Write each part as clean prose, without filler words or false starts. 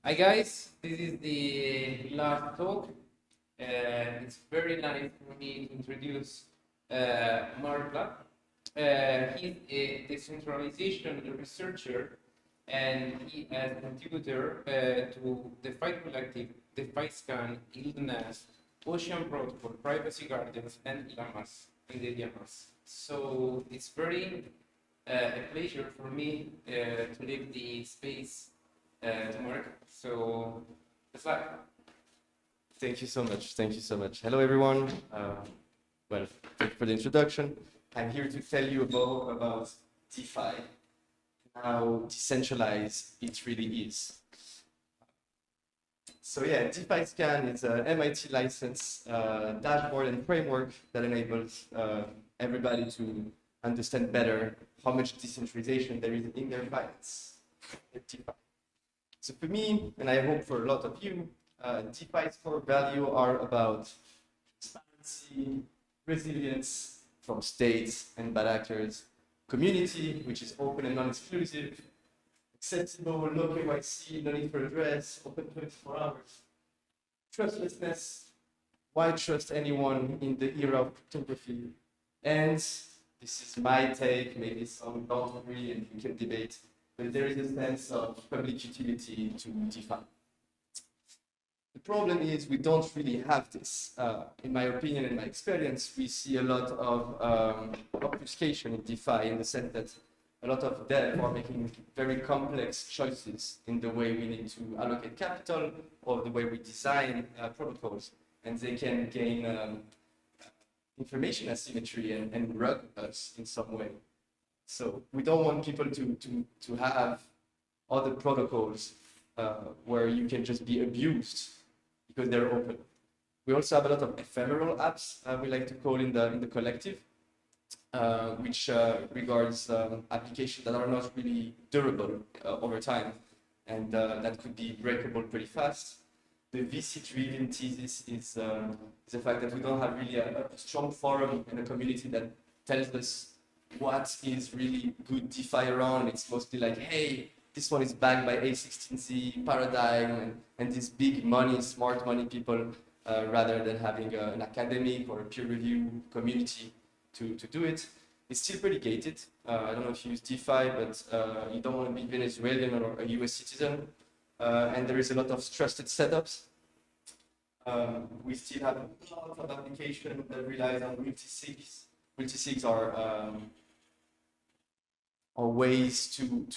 Hi guys, this is the last talk. It's very nice for me to introduce Marc. He's a decentralization researcher and he is a contributor to DeFi Collective, DeFiScan, NapulETH, Ocean Protocol, Privacy Guardians, and Llamas in the Llamas. So it's very a pleasure for me to leave the space to Marc. So it's like. Thank you so much. Thank you so much. Hello, everyone. Well, thank you for the introduction. I'm here to tell you about DeFi, how decentralized it really is. So yeah, DeFiScan is an MIT license dashboard and framework that enables everybody to understand better how much decentralization there is in their finance at DeFi. So for me, and I hope for a lot of you, DeFi's core value are about transparency, resilience from states and bad actors, community, which is open and non-exclusive, accessible, no KYC, no need for address, open 24 hours, trustlessness, why trust anyone in the era of cryptography, and this is my take, maybe some don't agree and we can debate, but there is a sense of public utility to DeFi. The problem is we don't really have this. In my opinion and my experience, we see a lot of obfuscation in DeFi in the sense that a lot of devs are making very complex choices in the way we need to allocate capital or the way we design protocols, and they can gain information asymmetry and rug us in some way. So we don't want people to have other protocols where you can just be abused because they're open. We also have a lot of ephemeral apps, we like to call in the collective, which regards applications that are not really durable over time, and that could be breakable pretty fast. The VC-driven thesis is the fact that we don't have really a strong forum and a community that tells us what is really good DeFi around. It's mostly like, hey, this one is backed by A16Z paradigm and these big money, smart money people, rather than having an academic or a peer review community to do it. It's still pretty gated. I don't know if you use DeFi, but you don't want to be Venezuelan or a US citizen. And there is a lot of trusted setups. We still have a lot of applications that relies on multi-sigs. Multi-sigs are ways to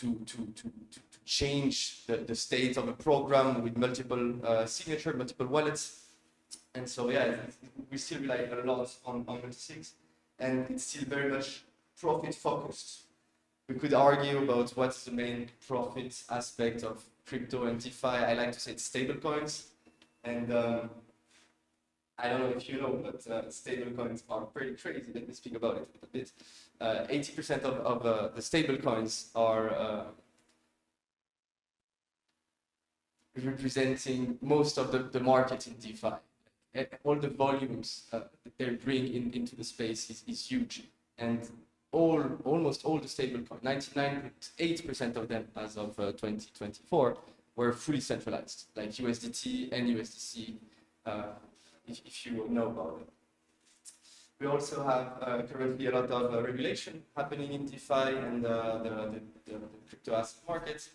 change the state of a program with multiple signatures, multiple wallets. And so, yeah, we still rely a lot on multi-sigs. And it's still very much profit focused. We could argue about what's the main profit aspect of crypto and DeFi. I like to say it's stablecoins. And I don't know if you know, but stablecoins are pretty crazy. Let me speak about it a bit. 80% of the stablecoins are representing most of the market in DeFi. All the volumes that they bring into the space is huge. And almost all the stablecoins, 99.8% of them as of 2024, were fully centralized, like USDT and USDC, if you know about it. We also have currently a lot of regulation happening in DeFi and the crypto asset markets,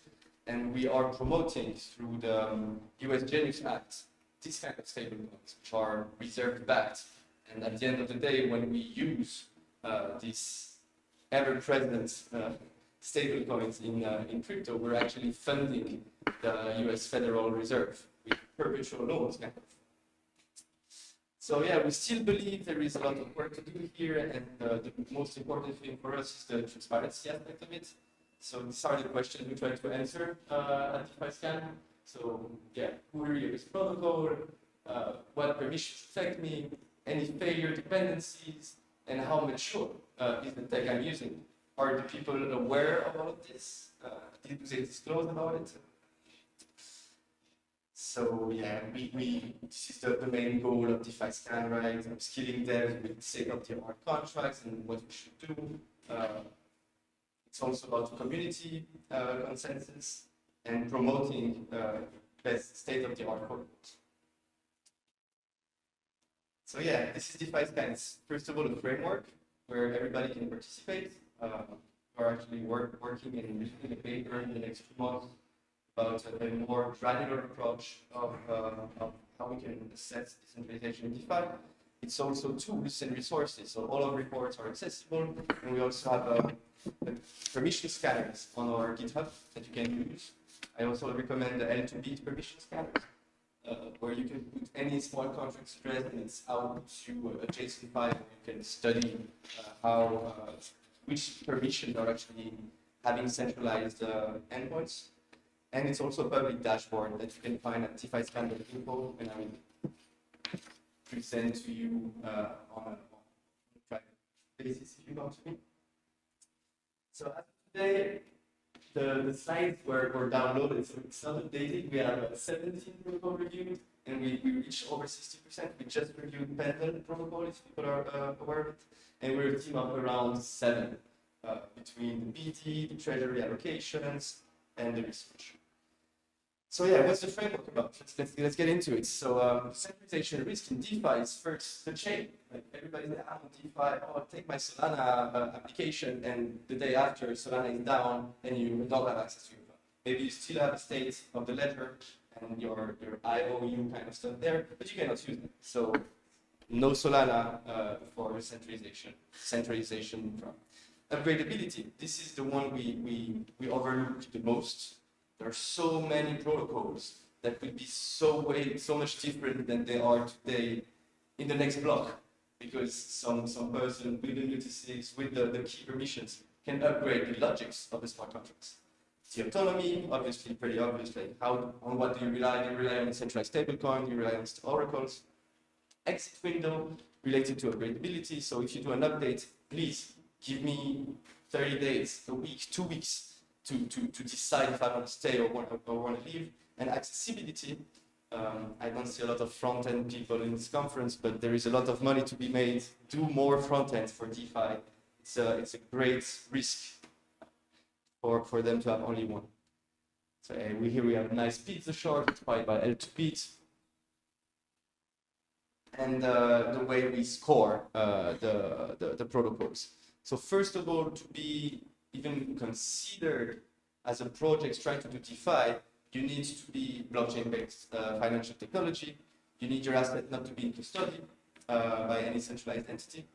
and we are promoting through the US Genius Act these kind of stablecoins, which are reserve backed. And at the end of the day, when we use these ever-present stablecoins in crypto, we're actually funding the US Federal Reserve with perpetual loans, kind of. So yeah, we still believe there is a lot of work to do here, and the most important thing for us is the transparency aspect of it. So these are the questions we try to answer at DeFiScan. So yeah, who really is protocol, what permissions affect me, any failure dependencies, and how mature is the tech I'm using. Are the people aware about this? Did they disclose about it? So yeah, this is the main goal of DeFiScan, right? Upskilling devs with state-of-the-art contracts and what we should do. It's also about community consensus and promoting best state-of-the-art protocols. So yeah, this is DeFiScan. It's first of all a framework where everybody can participate. We're actually working and releasing a paper in the next few months about a more granular approach of how we can assess decentralization in DeFi. It's also tools and resources, so all our reports are accessible, and we also have permission scanners on our GitHub that you can use. I also recommend the L2B permission scanners, where you can put any smart contract address and it's outputs you a JSON file. You can study which permissions are actually having centralized endpoints. And it's also a public dashboard that you can find at DeFiScan.info, and I will present to you on a private basis if you want to. So as of today, the slides were downloaded, so it's not updated. We have 17 protocol reviewed, and we reached over 60%. We just reviewed Pendle protocol, if people are aware of it, and we're a team of around 7 between the BT, the treasury allocations, and the research. So yeah, what's the framework about? Let's get into it. So centralization risk in DeFi is first the chain. Like everybody's like, I'm on DeFi, oh, take my Solana application, and the day after Solana is down and you don't have access to your fund. Maybe you still have a state of the ledger and your IOU kind of stuff there, but you cannot use it. So no Solana for centralization from upgradability. This is the one we overlook the most. There are so many protocols that could be so much different than they are today in the next block, because some person with the multi-sigs, with the key permissions, can upgrade the logics of the smart contracts. The autonomy, obviously pretty obvious, like on what do you rely on? You rely on a centralized stablecoin, you rely on oracles. Exit window related to upgradability. So if you do an update, please give me 30 days, a week, 2 weeks to decide if I want to stay or want to leave. And accessibility, I don't see a lot of front-end people in this conference, but there is a lot of money to be made. Do more front-end for DeFi. It's a great risk for them to have only one. So here we have a nice pizza chart inspired by L2Bit. And the way we score the protocols. So first of all, to be even considered as a project trying to do DeFi, you need to be blockchain-based financial technology. You need your asset not to be in custody by any centralized entity.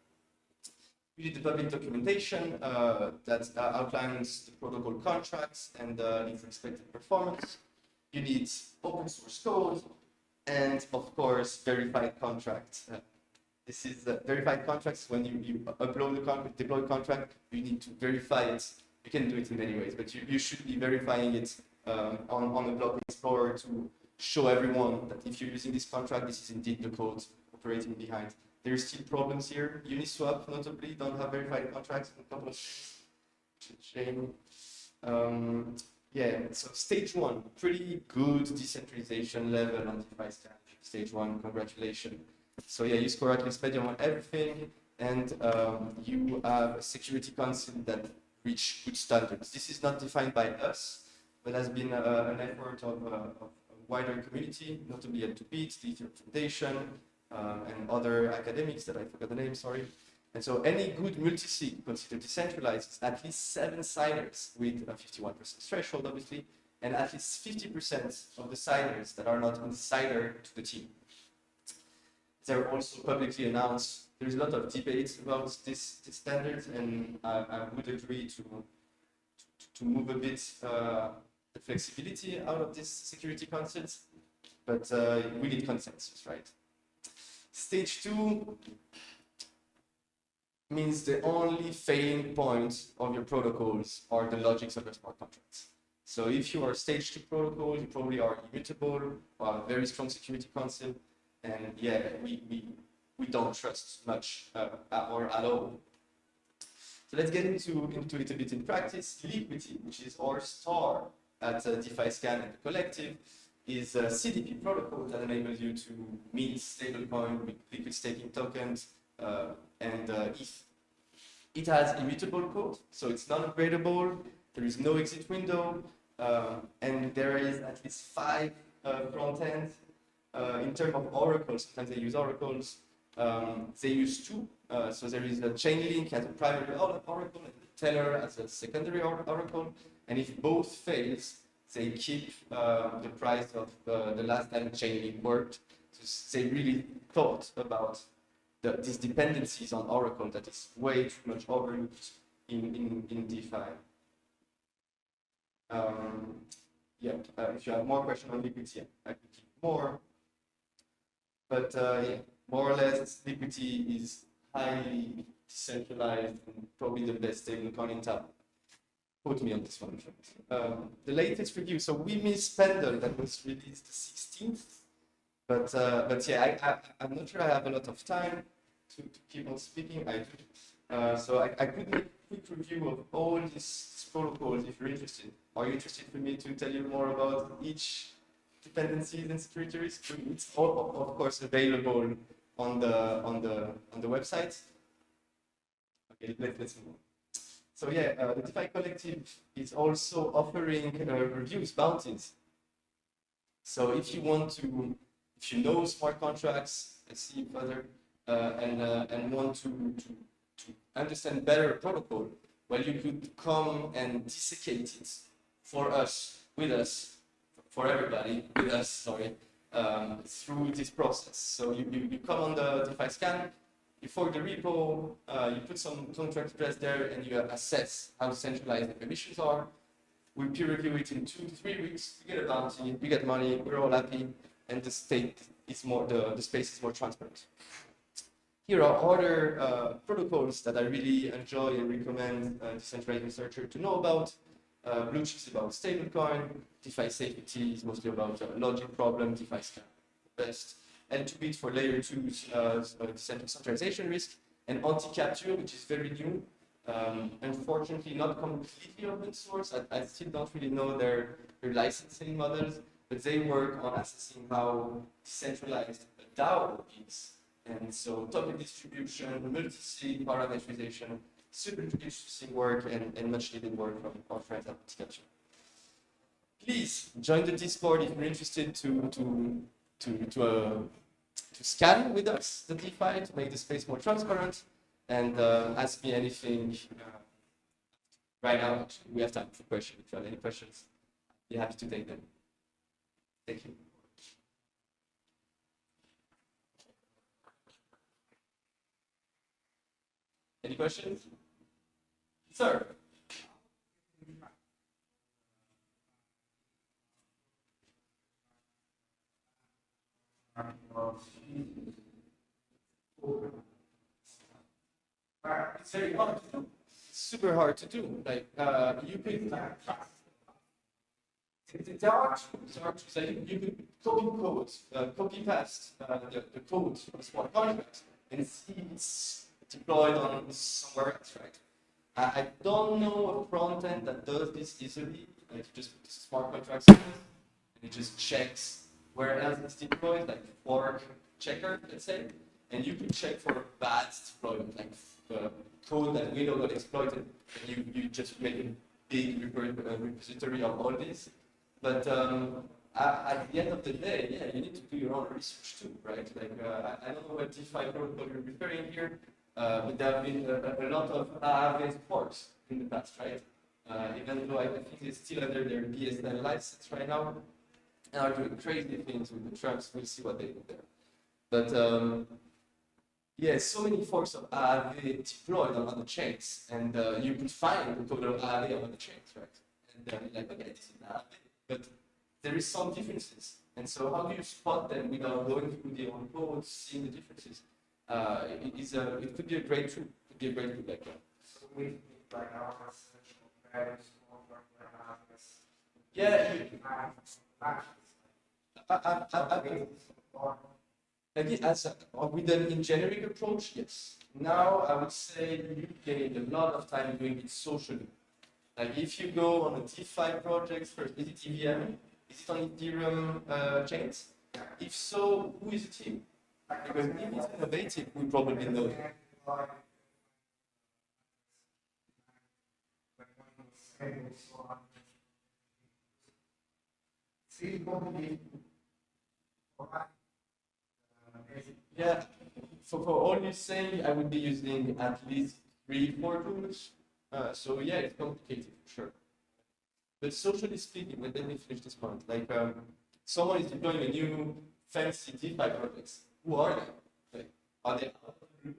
You need the public documentation that outlines the protocol contracts and its expected performance. You need open source code and, of course, verified contracts. This is verified contracts. When you upload the contract, deploy the contract, you need to verify it. You can do it in many ways, but you should be verifying it on the block explorer to show everyone that if you're using this contract, this is indeed the code operating behind. There are still problems here. Uniswap, notably, don't have verified contracts in a couple of shame. Yeah, so stage 1, pretty good decentralization level on DeFiScan. Stage 1, congratulations. So yeah, you score at least medium on everything, and you have a security council that reach good standards. This is not defined by us, but has been an effort of a wider community, notably at DeFi, the Ethereum Foundation, and other academics that I forgot the name, sorry. And so any good multi-sig considered decentralized is at least 7 signers with a 51% threshold, obviously, and at least 50% of the signers that are not insider to the team. They're also publicly announced. There's a lot of debate about this standard, and I would agree to move a bit the flexibility out of this security concept, but we need consensus, right? Stage 2 means the only failing point of your protocols are the logics of your smart contracts. So if you are stage 2 protocol, you probably are immutable or have a very strong security concept, and yeah, we don't trust much or at all. So let's get into it a bit in practice. Liquidity, which is our star at DeFiScan and the collective, is a CDP protocol that enables you to mint stablecoin with liquid staking tokens and ETH. It has immutable code, so it's non-upgradable. There is no exit window, and there is at least 5 front end. In terms of oracles, sometimes they use oracles. They use two. So there is a Chainlink as a primary oracle and the Teller as a secondary oracle. And if both fails, they keep the price of the last time Chainlink worked. So they really thought about these dependencies on Oracle that is way too much overlooked in DeFi. If you have more questions on liquidity, I could keep more. But more or less, liquidity is highly decentralized and probably the best stablecoin in town. Quote me on this one. The latest review. So we missed Pendle that was released the 16th. But yeah, I'm not sure I have a lot of time to keep on speaking. I do. So I could make a quick review of all these protocols if you're interested. Are you interested for me to tell you more about each dependencies and security risk? It's all, of course, available on the website. Okay, let's move on. So yeah, the DeFi Collective is also offering reviews, bounties. So if you want to, if you know smart contracts, let's see further, and want to understand better a protocol, well, you could come and dissecate it for us, with us, for everybody, with us, sorry, through this process. So you come on the DeFiScan, you fork the repo, you put some contract address there, and you assess how centralized the permissions are. We peer review it in 2 to 3 weeks. You get a bounty, you get money, we're all happy, and the state is more, the space is more transparent. Here are other protocols that I really enjoy and recommend decentralized researcher to know about. Bluechip is about stablecoin, DeFi safety is mostly about logic problem, DeFiScan best, and L2Bit for layer 2's decentralization risk, and anti-capture, which is very new. Unfortunately, not completely open source. I still don't really know their licensing models, but they work on assessing how decentralized a DAO is. And so token distribution, multi-sig parameterization, super interesting work and much needed work from our friends at Anti-Capture. Please join the Discord if you're interested to scan with us the DeFi to make the space more transparent, and ask me anything right now. Actually, we have time for questions. If you have any questions, be happy to take them. Thank you. Any questions? Sir? It's very hard to do. It's super hard to do. Like you could. There are tools. You could copy code, copy paste the code of smart contracts, and it's deployed on somewhere else, right? I don't know a front end that does this easily. Like you just put smart contracts in it, and it just checks where else it's deployed, like fork checker, let's say, and you can check for bad deployment, like code that we know got exploited, and you just make a big repository of all this. But at the end of the day, yeah, you need to do your own research too, right? Like I don't know what DeFi protocol you're referring here, but there have been a lot of AAV forks in the past, right? Even though I think it's still under their BSN license right now, and are doing crazy things with the trucks. We'll see what they do there. But yeah, so many forks of AAV deployed on the chains, and you could find the code of AAV on the chains, right? And then you're like, okay, this is AAV, but there is some differences. And so how do you spot them without going through the own code, seeing the differences? It could be a great tool. It could be a great tool like that. So we like our essential values With an engineering approach, yes. Now I would say you gain a lot of time doing it socially. Like if you go on a DeFi project first, is it EVM? Is it on Ethereum chains? If so, who is the team? Because if it's innovative, we probably know it. Why? Yeah, for all you say, I would be using at least 3-4 tools. So yeah, it's complicated for sure. But socially speaking, let me finish this point. Like someone is deploying a new fancy DeFi project. Who are they? Like, are they out of the blue?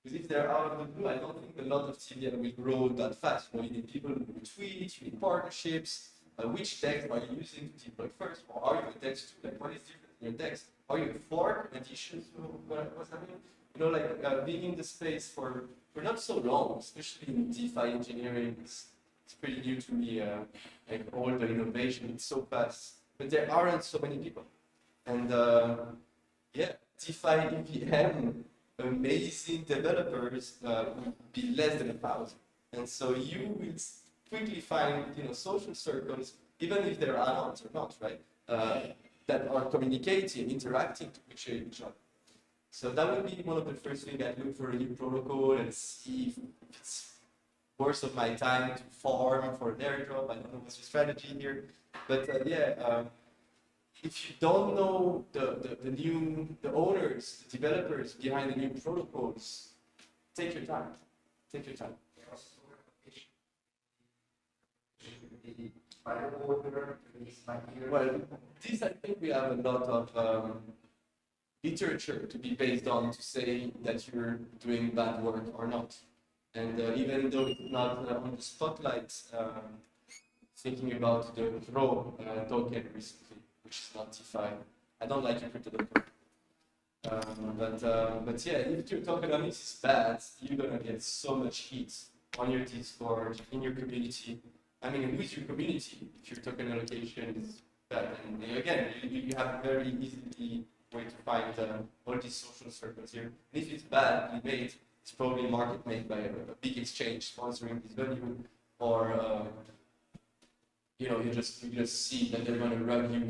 Because if they're out of the blue, I don't think a lot of TVL will grow that fast. You know, you need people who tweet, you need partnerships. Which DEX are you using to deploy first? Or are you a DEX too? Like, what is different in your DEX? Are you a fork in addition to what's happening? You know, like being in the space for not so long, especially in DeFi engineering, it's pretty new to me. Like all the innovation, it's so fast, but there aren't so many people. And yeah, DeFi EVM, amazing developers would be less than 1,000. And so you will quickly find, you know, social circles, even if they're add-ons or not, right? That are communicating, interacting with each other. So that would be one of the first things I'd look for a new protocol and see if it's worth of my time to farm for an airdrop. I don't know what's the strategy here, but yeah, if you don't know the owners, the developers behind the new protocols, take your time. Take your time. By order, released by year. Well, this I think we have a lot of literature to be based on to say that you're doing bad work or not. And even though it's not on the spotlight, thinking about the Pro token recently, which is not DeFi. I don't like your crypto.com. But yeah, if your tokenomics is bad, you're gonna get so much heat on your Discord, in your community. I mean, with your community, if your token allocation is bad, and again, you have a very easy way to find all these social circles here. And if it's badly made, it's probably market made by a big exchange sponsoring this venue, or you know, you just see that they're gonna run you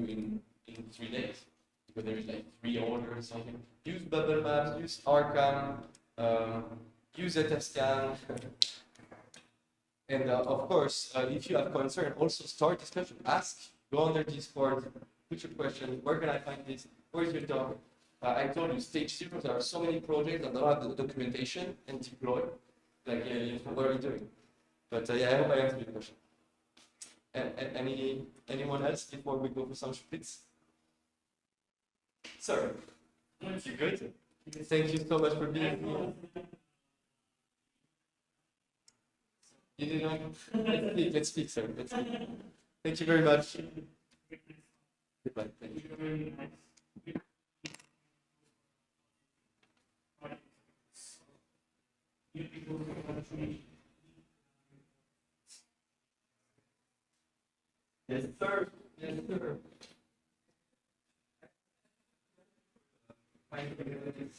in 3 days because there's like 3 orders or something. Use bubble maps, use Arkham, use DeFiScan. And of course, if you have concern, also start discussion. Ask, go on their Discord, put your question. Where can I find this? Where's your dog? I told you, stage 0, there are so many projects that don't have the documentation and deploy. Like, what are you doing? But yeah, I hope I answered your question. Anyone else before we go for some splits? Sir, you good? Thank you so much for being here. You did not? Let's speak, sir. Let's speak. Thank you very much. Goodbye. Thank you. Yes, sir. Yes, sir. Thank you.